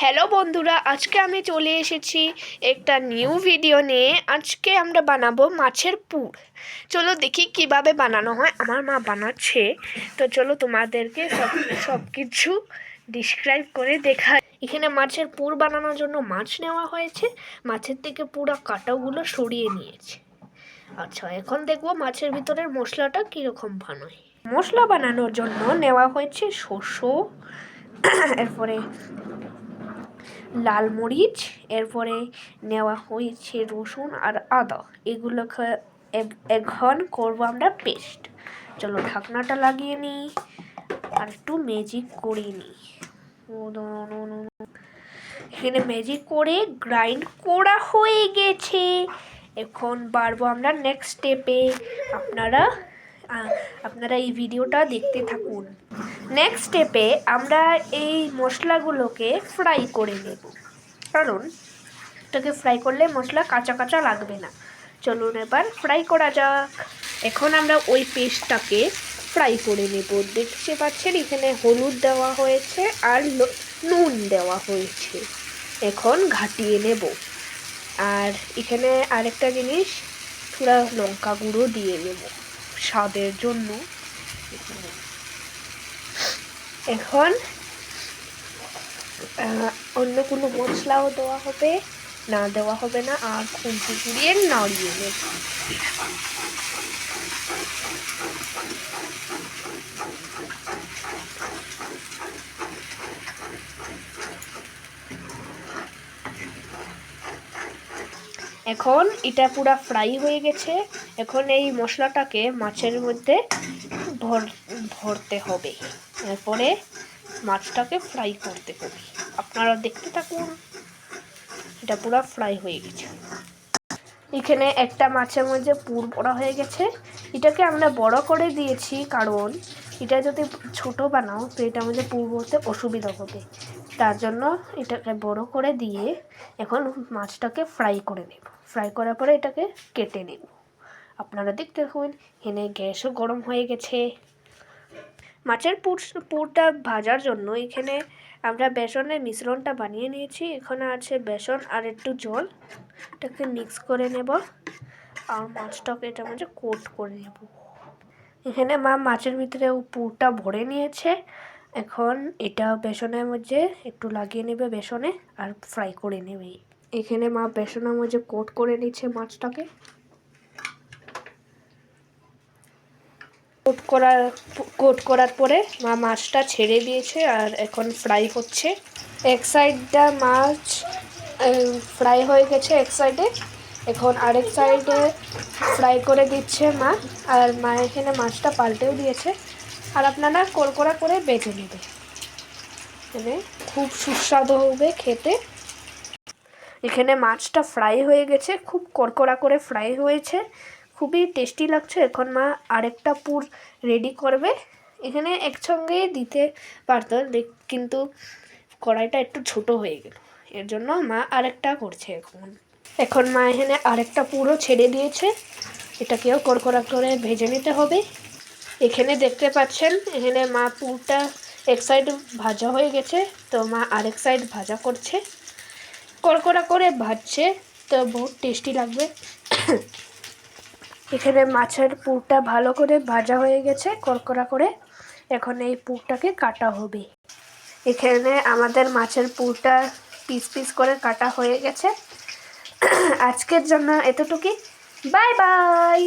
Hello বন্ধুরা, আজকে আমি চলে এসেছি একটা নিউ ভিডিও নিয়ে। আজকে আমরা বানাবো মাছের পুর। চলো দেখি কিভাবে বানানো হয়। আমার মা বানাচ্ছে, তো চলো তোমাদেরকে সব কিছু ডিসক্রাইব করে দেখাই। এখানে মাছের পুর বানানোর জন্য মাছ নেওয়া হয়েছে, মাছের থেকে পুরো কাঁটাগুলো সরিয়ে নিয়েছে। আচ্ছা, এখন দেখবো মাছের ভিতরের মশলাটা কীরকম বানায়। মশলা বানানোর জন্য নেওয়া হয়েছে শস্য, এরপরে লাল মরিচ, এরপরে নেওয়া হয়েছে রসুন আর আদা। এগুলোকে এখন করবো আমরা পেস্ট। চলো ঢাকনাটা লাগিয়ে নিই আর একটু ম্যাজিক করে নিই। এখানে ম্যাজিক করে গ্রাইন্ড করা হয়ে গেছে। এখন বাড়বো আমরা নেক্সট স্টেপে। আপনারা এই ভিডিওটা দেখতে থাকুন। নেক্সট স্টেপে আমরা এই মশলাগুলোকে ফ্রাই করে নেব, কারণ এটাকে ফ্রাই করলে মশলা কাঁচা কাঁচা লাগবে না। চলুন এবার ফ্রাই করা যাক। এখন আমরা ওই পেস্টটাকে ফ্রাই করে নেব। দেখতে পাচ্ছেন এখানে হলুদ দেওয়া হয়েছে আর নুন দেওয়া হয়েছে। এখন ঘাটিয়ে নেব। আর এখানে আরেকটা জিনিস, পুরা লঙ্কা গুঁড়ো দিয়ে নেব স্বাদের জন্য। এখন অন্য কোনো মশলাও দেওয়া হবে না, দেওয়া হবে না। আর খুন্তি ঘুরিয়ে নাড়িয়ে নেব। এখন এটা পুরা ফ্রাই হয়ে গেছে। এখন এই মশলাটাকে মাছের মধ্যে ভরতে হবে, এরপরে মাছটাকে ফ্রাই করতে হবে। আপনারা দেখতে থাকুন। এটা পুরো ফ্রাই হয়ে গেছে। এখানে একটা মাছের মধ্যে পুর ভরা হয়ে গেছে। এটাকে আমরা বড় করে দিয়েছি, কারণ এটা যদি ছোট বানাও তো এটার মধ্যে পুর ভরতে অসুবিধা হবে। তার জন্য এটাকে বড় করে দিয়ে এখন মাছটাকে ফ্রাই করে নেব। ফ্রাই করার পরে এটাকে কেটে নেব। আপনারা দেখতে থাকুন। এখানে গ্যাসও গরম হয়ে গেছে। মাছের পুরটা ভাজার জন্য এখানে আমরা বেসনের মিশ্রণটা বানিয়ে নিয়েছি। এখানে আছে বেসন আর একটু জল। এটাকে মিক্স করে নেব আর মাছটাকে এটার মধ্যে কোট করে নেব। এখানে মা মাছের ভিতরে পুরটা ভরে নিয়েছে। এখন এটা বেসনের মধ্যে একটু লাগিয়ে নেবে বেসনে আর ফ্রাই করে নেবে। এখানে মা বেসনের মধ্যে কোট করে নিচ্ছে মাছটাকে। কোট করার পরে মা মাছটা ছেড়ে দিয়েছে আর এখন ফ্রাই হচ্ছে। এক সাইডটা মাছ ফ্রাই হয়ে গেছে এক সাইডে, এখন আরেক সাইডে ফ্রাই করে দিচ্ছে মা। আর মা এখানে মাছটা পাল্টেও দিয়েছে। আর আপনারা কড়কড়া করে বেজে নেবে, মানে খুব সুস্বাদু হবে খেতে। এখানে মাছটা ফ্রাই হয়ে গেছে, খুব কড়কড়া করে ফ্রাই হয়েছে, খুবই টেস্টি লাগছে। এখন মা আরেকটা পুর রেডি করবে। এখানে একসঙ্গে দিতে পারতো, কিন্তু কড়াইটা একটু ছোট হয়ে গেল, এর জন্য মা আরেকটা করছে। এখন মা এখানে আরেকটা পুরো ছেড়ে দিয়েছে। এটাকেও কড়কড়া করে ভেজে নিতে হবে। এখানে দেখতে পাচ্ছেন এখানে মা পুরটা এক সাইড ভাজা হয়ে গেছে, তো মা আরেক সাইড ভাজা করছে। কড়কড়া করে ভাজছে, তো বহুত টেস্টি লাগবে। এখানে মাছের পুরটা ভালো করে ভাজা হয়ে গেছে কড়কড়া করে। এখন এই পুরটাকে কাটা হবে। এখানে আমাদের মাছের পুরটা পিস পিস করে কাটা হয়ে গেছে। আজকের জন্য এতটুকুই। Bye bye.